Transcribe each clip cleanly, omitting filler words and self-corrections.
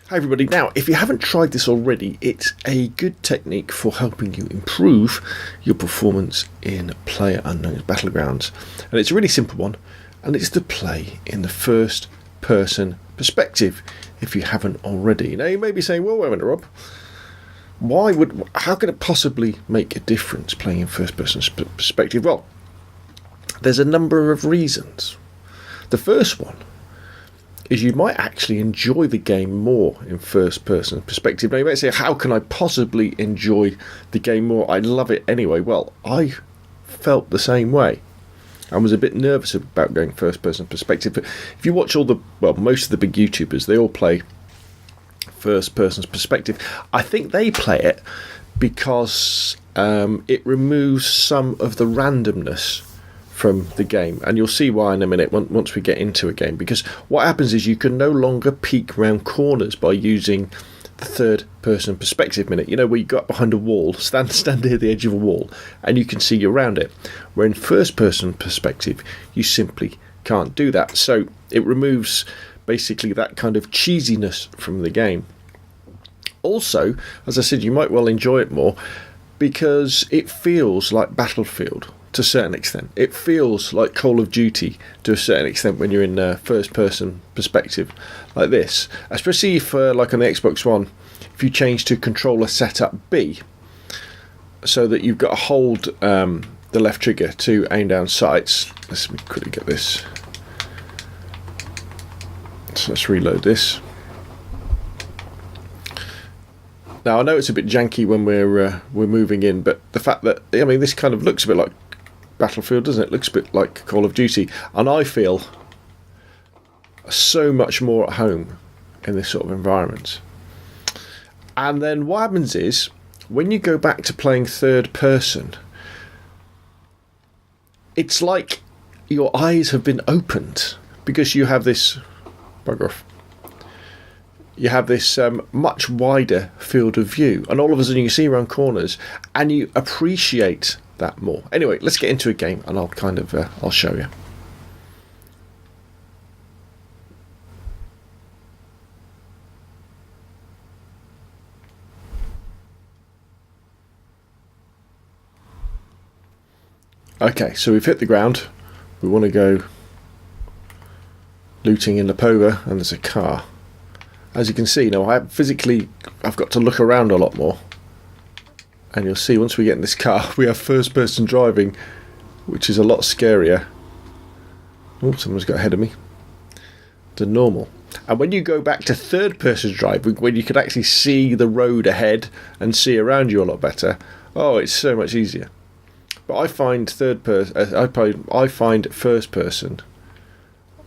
Hi everybody. Now, if you haven't tried this already, it's a good technique for helping you improve your performance in PlayerUnknown's Battlegrounds. And it's a really simple one, and it's to play in the first person perspective, if you haven't already. Now you may be saying, well, wait a minute, Rob, how could it possibly make a difference playing in first person perspective? Well, there's a number of reasons. The first one is you might actually enjoy the game more in first person perspective. Now you might say, how can I possibly enjoy the game more? I love it anyway. Well, I felt the same way. I was a bit nervous about going first person perspective, but if you watch most of the big YouTubers, they all play first person's perspective. I think they play it because it removes some of the randomness from the game, and you'll see why in a minute once we get into a game, because what happens is you can no longer peek around corners by using the third person perspective minute, where you go up behind a wall, stand near the edge of a wall and you can see around it, where in first person perspective you simply can't do that. So it removes basically that kind of cheesiness from the game. Also, as I said, you might well enjoy it more because it feels like Battlefield to a certain extent. It feels like Call of Duty to a certain extent when you're in first person perspective like this, especially if like on the Xbox One, if you change to controller setup B, so that you've got to hold the left trigger to aim down sights. Let's quickly get this, so let's reload this. Now I know it's a bit janky when we're moving in, but the fact that, this kind of looks a bit like Battlefield, doesn't it? Looks a bit like Call of Duty, and I feel so much more at home in this sort of environment. And then what happens is, when you go back to playing third person, it's like your eyes have been opened, because you have this much wider field of view, and all of a sudden you can see around corners and you appreciate that more. Anyway, let's get into a game and I'll show you. Okay, so we've hit the ground. We want to go looting in Lapova, and there's a car. As you can see now, I've got to look around a lot more. And you'll see once we get in this car, we have first person driving, which is a lot scarier. Oh, someone's got ahead of me. Than normal. And when you go back to third person driving, when you can actually see the road ahead and see around you a lot better, it's so much easier. But I find I find first person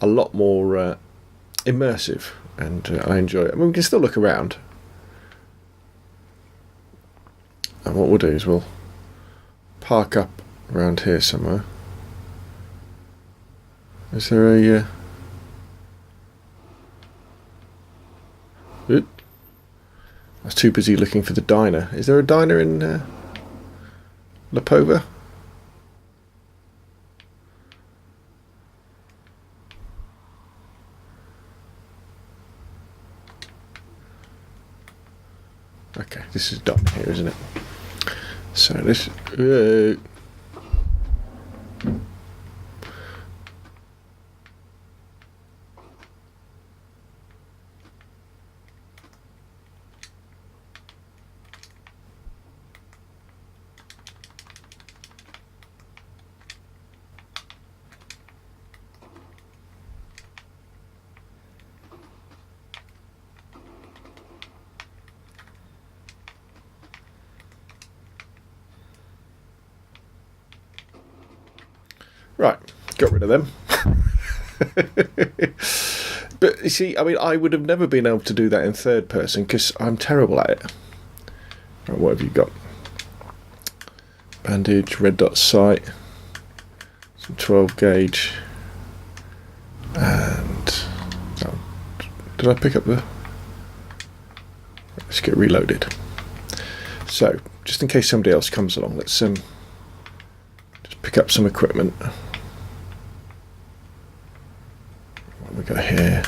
a lot more immersive, and I enjoy it. We can still look around. And what we'll do is we'll park up around here somewhere. Is there a... I was too busy looking for the diner. Is there a diner in Lapova? Okay, this is done here, isn't it? So this... Right, got rid of them. But you see, I would have never been able to do that in third person because I'm terrible at it. Right, what have you got? Bandage, red dot sight, some 12 gauge, and did I pick up the... Let's get reloaded. So, just in case somebody else comes along, let's just pick up some equipment. What have we got here?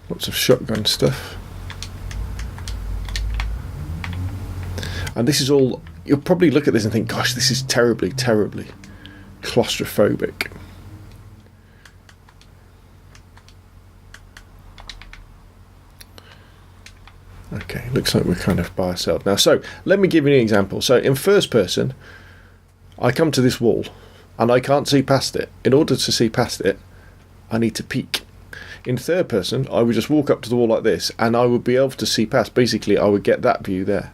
Lots of shotgun stuff. And this is all, you'll probably look at this and think, gosh, this is terribly, terribly claustrophobic. Okay, looks like we're kind of by ourselves now. So let me give you an example. So in first person, I come to this wall and I can't see past it. In order to see past it, I need to peek. In third person, I would just walk up to the wall like this and I would be able to see past. Basically, I would get that view there.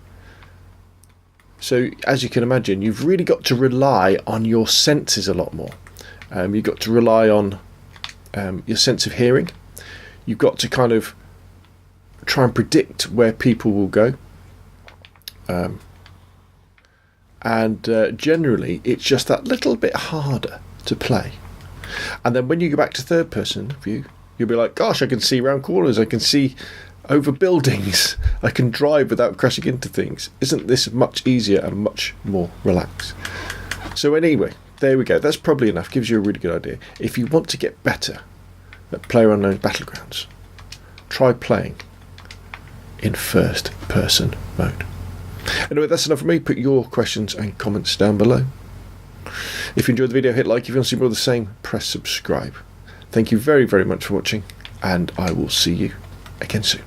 So as you can imagine, you've really got to rely on your senses a lot more. You've got to rely on your sense of hearing. You've got to kind of try and predict where people will go. Generally, it's just that little bit harder to play. And then when you go back to third person view, you'll be like, gosh, I can see around corners, I can see over buildings, I can drive without crashing into things. Isn't this much easier and much more relaxed? So anyway, there we go. That's probably enough. Gives you a really good idea. If you want to get better at PlayerUnknown's Battlegrounds, try playing in first person mode. Anyway, that's enough for me. Put your questions and comments down below. If you enjoyed the video, hit like. If you want to see more of the same, press subscribe. Thank you very, very much for watching, and I will see you again soon.